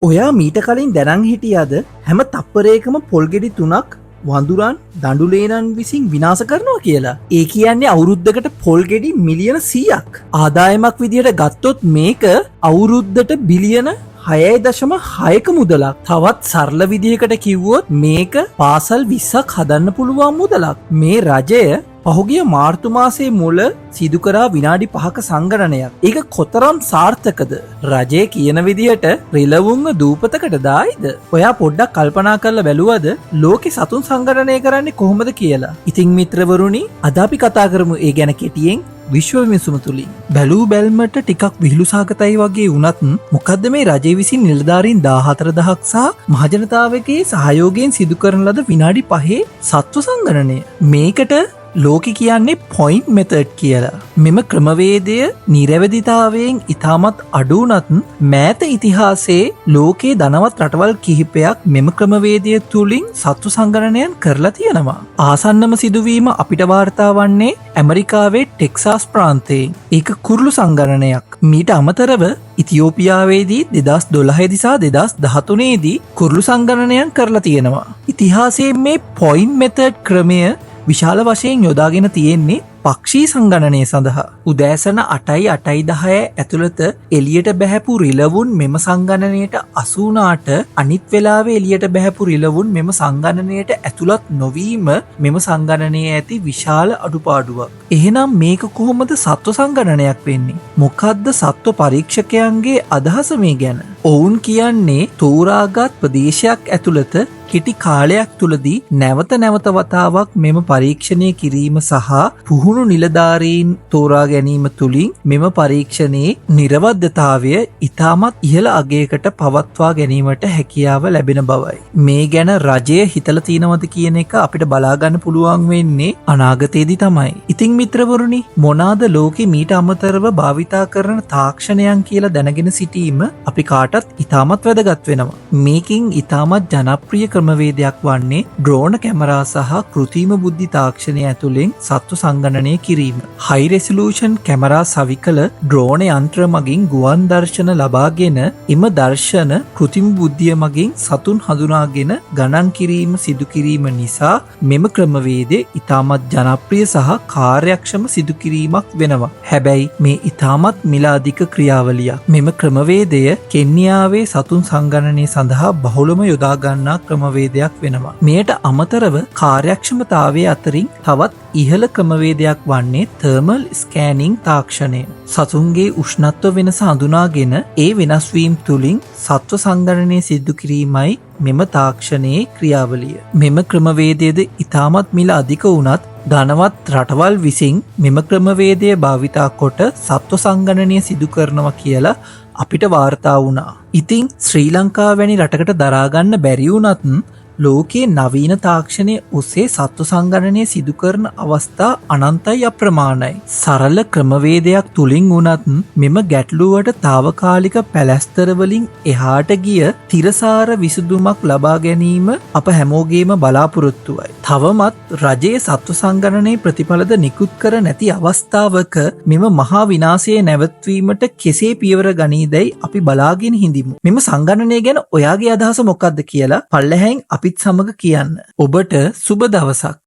ඔයා මීට කලින් දැනන් හිටියාද හැම තප්පරයකම පොල්ගෙඩි 3ක් වඳුරන් දඬුලේනන් විසින් විනාශ කරනවා කියලා. ඒ කියන්නේ අවුරුද්දකට පොල්ගෙඩි මිලියන 100ක්. ආදායමක් විදියට ගත්තොත් මේක අවුරුද්දට බිලියන 6.6ක මුදලක්. තවත් සරල විදියකට කිව්වොත් මේක පාසල් 20ක් හදන්න පුළුවන් මුදලක්. මේ රජය පහුගිය මාර්තු මාසයේ මුල සිදු කරා විනාඩි 5ක සංගණනයක්. ඒක කොතරම් සාර්ථකද? රජය කියන විදිහට රිලවුන්ව දූපතකට දායිද? ඔයා පොඩ්ඩක් කල්පනා කරලා බැලුවද ලෝකේ සතුන් සංගණනය කරන්නේ කොහොමද කියලා? ඉතින් මිත්‍රවරුනි, අද අපි කතා කරමු ඒ ගැන කෙටියෙන් විශ්ව විමසුම තුලින්. බැලූ බැල්මට ටිකක් විහිළුසහගතයි වගේ වුණත් මොකද්ද මේ රජය විසින් නිලධාරීන් 14000ක් සහ මහජනතාවගේ සහයෝගයෙන් සිදු කරන ලද විනාඩි 5 සත්ව සංගණනය? මේකට ලෝකෙ කියන්නේ පොයින්ට් මෙතඩ් කියලා. මෙම ක්‍රමවේදය නිරවැදිතාවයෙන් ඉතාමත් අඩු වුණත් මෑත ඉතිහාසයේ ලෝකයේ ධනවත් රටවල් කිහිපයක් මෙම ක්‍රමවේදය තුලින් සත්තු සංගණනයන් කරලා තියෙනවා. ආසන්නම සිදුවීම අපිට වාර්තා වන්නේ ඇමරිකාවේ ටෙක්සාස් ප්‍රාන්තයෙන්. ඒක කුරුළු සංගණනයක්. මීට අමතරව ඉතියෝපියාවේදී 2012 දිසා 2013 දී කුරුළු සංගණනයන් කරලා තියෙනවා. ඉතිහාසයේ මේ පොයින්ට් මෙතඩ් ක්‍රමය විශාල වශයෙන් යොදාගෙන තියෙන්නේ පක්ෂී සංගණනය සඳහා. උදෑසන 8:10 ඇතුළත එළියට බැහැපු රිලවුන් මෙම සංගණනයට අසු වුණාට අනිත් වෙලාවේ එළියට බැහැපු රිලවුන් මෙම සංගණනයට ඇතුළත් නොවීම මෙම සංගණනයේ ඇති විශාල අඩුපාඩුවක්. එහෙනම් මේක කොහොමද සත්ව සංගණනයක් වෙන්නේ? මොකද්ද සත්ව පරීක්ෂකයන්ගේ අදහස මේ ගැන? ඔවුන් කියන්නේ තෝරාගත් ප්‍රදේශයක් ඇතුළත කෙටි කාලයක් තුලදී නැවත නැවත වතාවක් මෙම පරීක්ෂණය කිරීම සහ පුහුණු නිලධාරීන් තෝරා ගැනීම තුලින් මෙම පරීක්ෂණයේ නිර්වද්‍යතාවය ඉතාමත් ඉහළ අගයකට පවත්වා ගැනීමට හැකියාව ලැබෙන බවයි. මේ ගැන රජය හිතලා තියෙනවද කියන එක අපිට බලා ගන්න පුළුවන් වෙන්නේ අනාගතයේදී තමයි. ඉතින් මිත්‍රවරුනි, මොනවාද ලෝකෙ මීට අමතරව භාවිතා කරන තාක්ෂණයන් කියලා දැනගෙන සිටීම අපි කාටත් ඉතාමත් වැදගත් වෙනවා. මේකින් ඉතාමත් ජනප්‍රිය ක්‍රමවේදයක් වන්නේ ඩ්‍රෝන කැමරා සහ කෘත්‍රිම බුද්ධි තාක්ෂණය ඇතුළෙන් සත්ව සංගණනය කිරීම. හයි රෙසලූෂන් කැමරා සවිකල ඩ්‍රෝන යන්ත්‍ර මගින් ගුවන් දර්ශන ලබාගෙන එම දර්ශන කෘත්‍රිම බුද්ධිය මගින් සතුන් හඳුනාගෙන ගණන් කිරීම සිදු කිරීම නිසා මෙම ක්‍රමවේදය ඉතාමත් ජනප්‍රිය සහ කාර්යක්ෂම සිදු කිරීමක් වෙනවා. හැබැයි මේ ඉතාමත් මිල අධික ක්‍රියාවලියක්. මෙම ක්‍රමවේදය කෙන්නියාවේ සතුන් සංගණනය සඳහා බහුලම යොදා ගන්නා ක්‍රමවේදයක් වෙනවා. මෙයට අමතරව කාර්යක්ෂමතාවය අතරින් තවත් ඉහළ ක්‍රමවේදයක් වන්නේ තර්මල් ස්කෑනිං තාක්ෂණය. සතුන්ගේ උෂ්ණත්ව වෙනස හඳුනාගෙන ඒ වෙනස් වීම තුලින් සත්ව සංගණනය සිදු කිරීමයි මෙම තාක්ෂණයේ ක්‍රියාවලිය. මෙම ක්‍රමවේදයේද ඉතාමත් මිල අධික වුණත් ධනවත් රටවල් විසින් මෙම ක්‍රමවේදය භාවිතා කොට සත්ව සංගණනය සිදු කරනවා කියලා අපිට වාර්තා වුණා. ඉතින් ශ්‍රී ලංකාව වැනි රටකට දරාගන්න බැරි වුණත් ලෝකයේ නවීන තාක්ෂණය ඔස්සේ සත්ව සංගණනය සිදු කරන අවස්ථා අනන්තයි අප්‍රමාණයි. සරල ක්‍රමවේදයක් තුලින් වුණත් මෙම ගැටලුවට తాවකාලික පැලැස්තර වලින් එහාට ගිය තිරසාර විසඳුමක් ලබා ගැනීම අප හැමෝගේම බලාපොරොත්තුවයි. තවමත් රජයේ සත්ව සංගණනයේ ප්‍රතිඵලද නිකුත් කර නැති අවස්ථාවක මෙම මහා විනාශය නැවැත්වීමට කෙසේ පියවර ගනීදැයි අපි බලාගෙන හිඳිමු. මෙම සංගණනය ගැන ඔයාගේ අදහස මොකක්ද කියලා පල්ලෙහායින් අපිත් සමග කියන්න. ඔබට සුබ දවසක්.